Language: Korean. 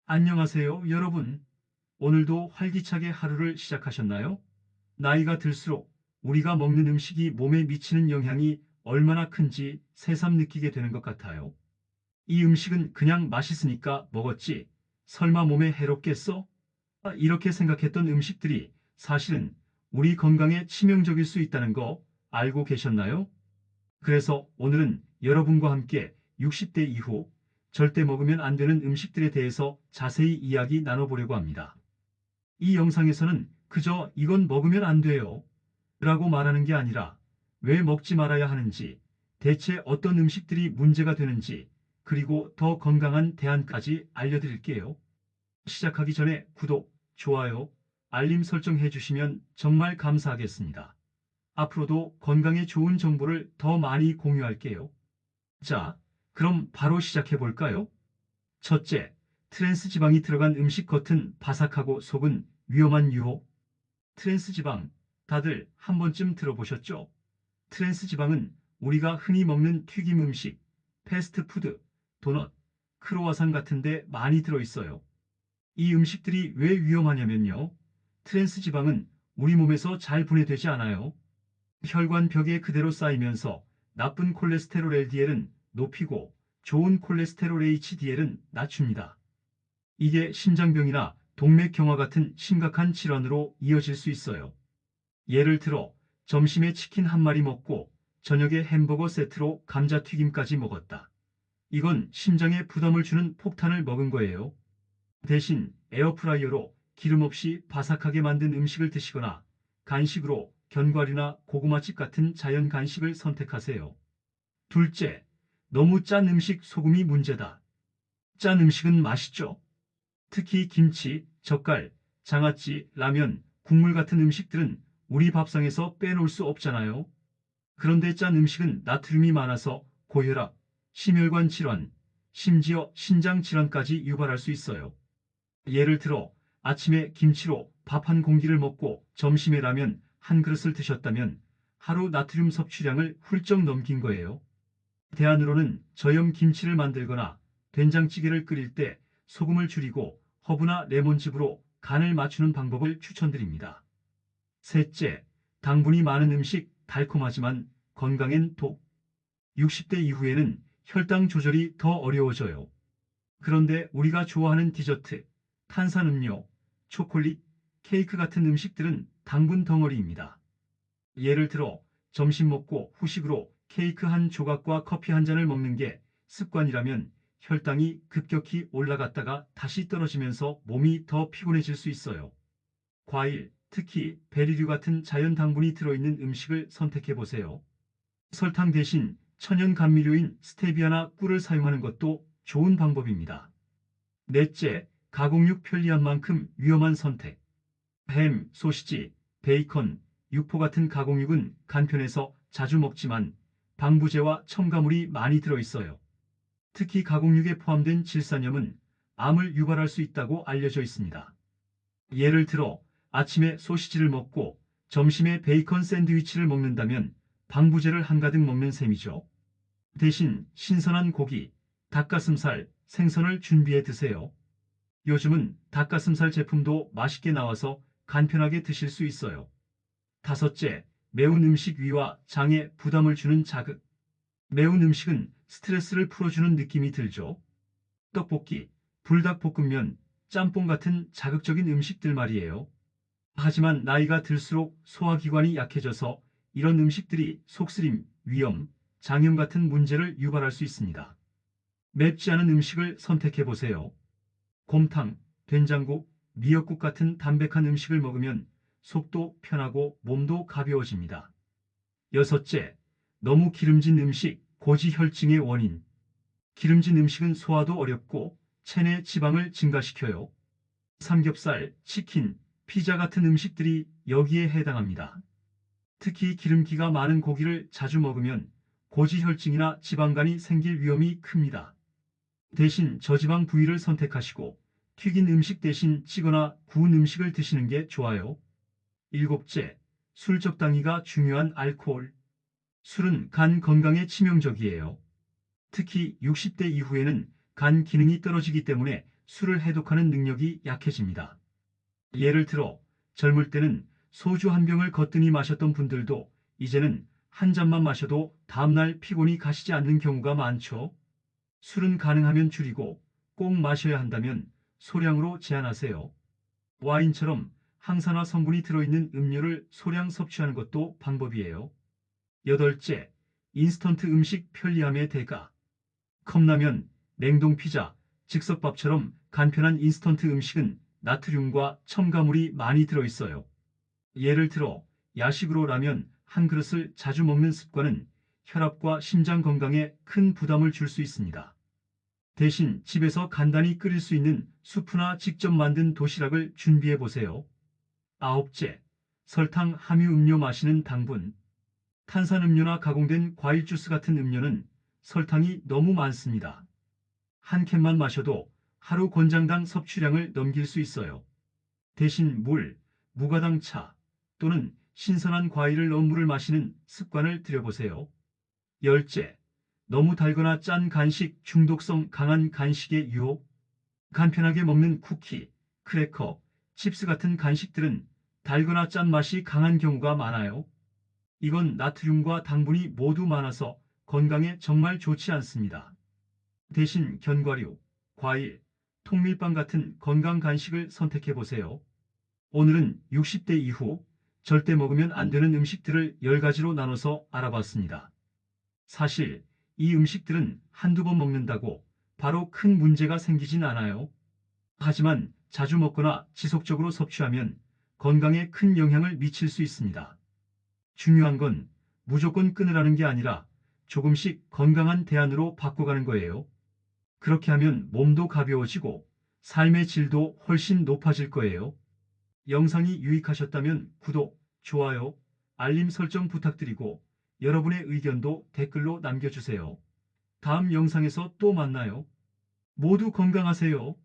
안녕하세요, 여러분. 오늘도 활기차게 하루를 시작하셨나요? 나이가 들수록 우리가 먹는 음식이 몸에 미치는 영향이 얼마나 큰지 새삼 느끼게 되는 것 같아요. 이 음식은 그냥 맛있으니까 먹었지. 설마 몸에 해롭겠어? 이렇게 생각했던 음식들이 사실은 우리 건강에 치명적일 수 있다는 거 알고 계셨나요? 그래서 오늘은 여러분과 함께 60대 이후 절대 먹으면 안 되는 음식들에 대해서 자세히 이야기 나눠보려고 합니다. 이 영상에서는 그저 이건 먹으면 안 돼요 라고 말하는 게 아니라 왜 먹지 말아야 하는지, 대체 어떤 음식들이 문제가 되는지, 그리고 더 건강한 대안까지 알려드릴게요. 시작하기 전에 구독, 좋아요, 알림 설정해 주시면 정말 감사하겠습니다. 앞으로도 건강에 좋은 정보를 더 많이 공유할게요. 자, 그럼 바로 시작해 볼까요? 첫째, 트랜스 지방이 들어간 음식 겉은 바삭하고 속은 위험한 유혹. 트랜스 지방, 다들 한 번쯤 들어보셨죠? 트랜스 지방은 우리가 흔히 먹는 튀김 음식, 패스트푸드, 도넛, 크로와상 같은 데 많이 들어있어요. 이 음식들이 왜 위험하냐면요. 트랜스 지방은 우리 몸에서 잘 분해되지 않아요. 혈관벽에 그대로 쌓이면서 나쁜 콜레스테롤 LDL은 높이고 좋은 콜레스테롤 HDL은 낮춥니다. 이게 심장병이나 동맥경화 같은 심각한 질환으로 이어질 수 있어요. 예를 들어 점심에 치킨 한 마리 먹고 저녁에 햄버거 세트로 감자튀김까지 먹었다. 이건 심장에 부담을 주는 폭탄을 먹은 거예요. 대신 에어프라이어로 기름 없이 바삭하게 만든 음식을 드시거나 간식으로 견과류나 고구마칩 같은 자연 간식을 선택하세요. 둘째, 너무 짠 음식 소금이 문제다. 짠 음식은 맛있죠? 특히 김치, 젓갈, 장아찌, 라면, 국물 같은 음식들은 우리 밥상에서 빼놓을 수 없잖아요. 그런데 짠 음식은 나트륨이 많아서 고혈압, 심혈관 질환, 심지어 신장 질환까지 유발할 수 있어요. 예를 들어 아침에 김치로 밥 한 공기를 먹고 점심에 라면 한 그릇을 드셨다면 하루 나트륨 섭취량을 훌쩍 넘긴 거예요. 대안으로는 저염 김치를 만들거나 된장찌개를 끓일 때 소금을 줄이고 허브나 레몬즙으로 간을 맞추는 방법을 추천드립니다. 셋째, 당분이 많은 음식, 달콤하지만 건강엔 독. 60대 이후에는 혈당 조절이 더 어려워져요. 그런데 우리가 좋아하는 디저트, 탄산음료, 초콜릿, 케이크 같은 음식들은 당분 덩어리입니다. 예를 들어 점심 먹고 후식으로 케이크 한 조각과 커피 한 잔을 먹는 게 습관이라면 혈당이 급격히 올라갔다가 다시 떨어지면서 몸이 더 피곤해질 수 있어요. 과일, 특히 베리류 같은 자연 당분이 들어있는 음식을 선택해 보세요. 설탕 대신 천연 감미료인 스테비아나 꿀을 사용하는 것도 좋은 방법입니다. 넷째, 가공육 편리한 만큼 위험한 선택. 햄, 소시지, 베이컨, 육포 같은 가공육은 간편해서 자주 먹지만 방부제와 첨가물이 많이 들어있어요. 특히 가공육에 포함된 질산염은 암을 유발할 수 있다고 알려져 있습니다. 예를 들어 아침에 소시지를 먹고 점심에 베이컨 샌드위치를 먹는다면 방부제를 한가득 먹는 셈이죠. 대신 신선한 고기, 닭가슴살, 생선을 준비해 드세요. 요즘은 닭가슴살 제품도 맛있게 나와서 간편하게 드실 수 있어요. 다섯째, 매운 음식 위와 장에 부담을 주는 자극. 매운 음식은 스트레스를 풀어주는 느낌이 들죠. 떡볶이, 불닭볶음면, 짬뽕 같은 자극적인 음식들 말이에요. 하지만 나이가 들수록 소화기관이 약해져서 이런 음식들이 속쓰림, 위염, 장염 같은 문제를 유발할 수 있습니다. 맵지 않은 음식을 선택해 보세요. 곰탕, 된장국, 미역국 같은 담백한 음식을 먹으면 속도 편하고 몸도 가벼워집니다. 여섯째, 너무 기름진 음식, 고지혈증의 원인. 기름진 음식은 소화도 어렵고 체내 지방을 증가시켜요. 삼겹살, 치킨, 피자 같은 음식들이 여기에 해당합니다. 특히 기름기가 많은 고기를 자주 먹으면 고지혈증이나 지방간이 생길 위험이 큽니다. 대신 저지방 부위를 선택하시고 튀긴 음식 대신 찌거나 구운 음식을 드시는 게 좋아요. 일곱째, 술 적당히가 중요한 알코올. 술은 간 건강에 치명적이에요. 특히 60대 이후에는 간 기능이 떨어지기 때문에 술을 해독하는 능력이 약해집니다. 예를 들어 젊을 때는 소주 한 병을 거뜬히 마셨던 분들도 이제는 한 잔만 마셔도 다음날 피곤이 가시지 않는 경우가 많죠. 술은 가능하면 줄이고 꼭 마셔야 한다면 소량으로 제한하세요. 와인처럼 항산화 성분이 들어있는 음료를 소량 섭취하는 것도 방법이에요. 여덟째, 인스턴트 음식 편리함의 대가. 컵라면, 냉동 피자, 즉석밥처럼 간편한 인스턴트 음식은 나트륨과 첨가물이 많이 들어있어요. 예를 들어 야식으로 라면 한 그릇을 자주 먹는 습관은 혈압과 심장 건강에 큰 부담을 줄 수 있습니다. 대신 집에서 간단히 끓일 수 있는 수프나 직접 만든 도시락을 준비해 보세요. 아홉째, 설탕 함유 음료 마시는 당분. 탄산음료나 가공된 과일 주스 같은 음료는 설탕이 너무 많습니다. 한 캔만 마셔도 하루 권장당 섭취량을 넘길 수 있어요. 대신 물, 무가당 차 또는 신선한 과일을 넣은 물을 마시는 습관을 들여보세요. 열째, 너무 달거나 짠 간식, 중독성 강한 간식의 유혹. 간편하게 먹는 쿠키, 크래커, 칩스 같은 간식들은 달거나 짠 맛이 강한 경우가 많아요. 이건 나트륨과 당분이 모두 많아서 건강에 정말 좋지 않습니다. 대신 견과류, 과일, 통밀빵 같은 건강 간식을 선택해 보세요. 오늘은 60대 이후 절대 먹으면 안 되는 음식들을 10가지로 나눠서 알아봤습니다. 사실 이 음식들은 한두 번 먹는다고 바로 큰 문제가 생기진 않아요. 하지만 자주 먹거나 지속적으로 섭취하면 건강에 큰 영향을 미칠 수 있습니다. 중요한 건 무조건 끊으라는 게 아니라 조금씩 건강한 대안으로 바꿔가는 거예요. 그렇게 하면 몸도 가벼워지고 삶의 질도 훨씬 높아질 거예요. 영상이 유익하셨다면 구독, 좋아요, 알림 설정 부탁드리고 여러분의 의견도 댓글로 남겨주세요. 다음 영상에서 또 만나요. 모두 건강하세요.